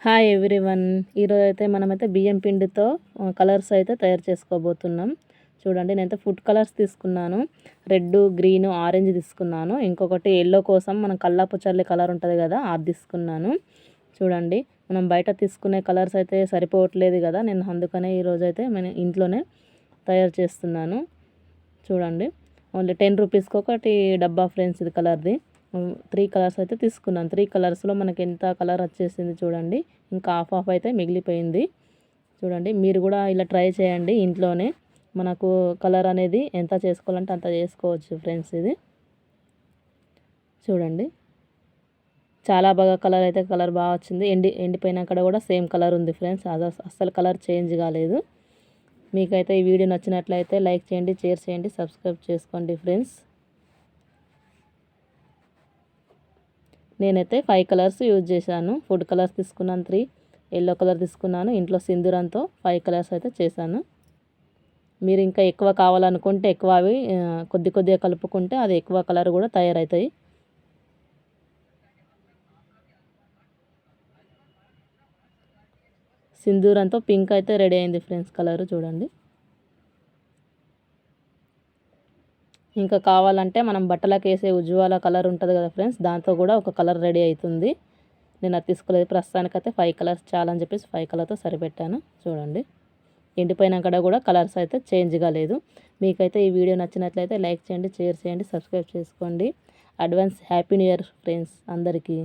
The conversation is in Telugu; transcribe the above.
Hi everyone. ఈరోజైతే మనమైతే బియ్యం పిండితో కలర్స్ అయితే తయారు చేసుకోబోతున్నాం. చూడండి, నేనైతే ఫుడ్ కలర్స్ తీసుకున్నాను. రెడ్, గ్రీన్, ఆరెంజ్ తీసుకున్నాను. ఇంకొకటి ఎల్లో కోసం మనం కల్లాపు చల్లి కలర్ ఉంటుంది కదా, అది తీసుకున్నాను. చూడండి, మనం బయట తీసుకునే కలర్స్ అయితే సరిపోవట్లేదు కదా, నేను అందుకనే ఈరోజైతే నేను ఇంట్లోనే తయారు చేస్తున్నాను. చూడండి, ఓన్లీ 10 రూపీస్కి ఒకటి డబ్బా ఫ్రెండ్స్, ఇది కలర్ది. 3 కలర్స్ అయితే తీసుకున్నాను. 3 కలర్స్లో మనకి ఎంత కలర్ వచ్చేసింది చూడండి. ఇంకా హాఫ్ అయితే మిగిలిపోయింది. చూడండి, మీరు కూడా ఇలా ట్రై చేయండి ఇంట్లోనే. మనకు కలర్ అనేది ఎంత చేసుకోవాలంటే అంత చేసుకోవచ్చు ఫ్రెండ్స్. ఇది చూడండి, చాలా బాగా కలర్ బాగా వచ్చింది. ఎండిపోయినాక కూడా సేమ్ కలర్ ఉంది ఫ్రెండ్స్. అస్సలు కలర్ చేంజ్ కాలేదు. మీకైతే ఈ వీడియో నచ్చినట్లయితే లైక్ చేయండి, షేర్ చేయండి, సబ్స్క్రైబ్ చేసుకోండి ఫ్రెండ్స్. నేనైతే 5 కలర్స్ యూజ్ చేశాను. ఫుడ్ కలర్స్ తీసుకున్నాను 3, ఎల్లో కలర్ తీసుకున్నాను. ఇంట్లో సింధూరంతో 5 కలర్స్ అయితే చేశాను. మీరు ఇంకా ఎక్కువ కావాలనుకుంటే ఎక్కువ అవి కొద్దిగా కలుపుకుంటే అది ఎక్కువ కలర్ కూడా తయారవుతాయి. సింధూరంతో పింక్ అయితే రెడీ అయింది ఫ్రెండ్స్ కలర్. చూడండి, ఇంకా కావాలంటే మనం బట్టలకు వేసే ఉజ్వాల కలర్ ఉంటుంది కదా ఫ్రెండ్స్, దాంతో కూడా ఒక కలర్ రెడీ అవుతుంది. నేను అది తీసుకోలేదు. ప్రస్తుతానికైతే 5 కలర్స్ చాలని చెప్పేసి 5 కలర్తో సరిపెట్టాను. చూడండి, ఎండిపోయినాక కూడా కలర్స్ అయితే చేంజ్ కాలేదు. మీకైతే ఈ వీడియో నచ్చినట్లయితే లైక్ చేయండి, షేర్ చేయండి, సబ్స్క్రైబ్ చేసుకోండి. Advance happy new year friends అందరికీ.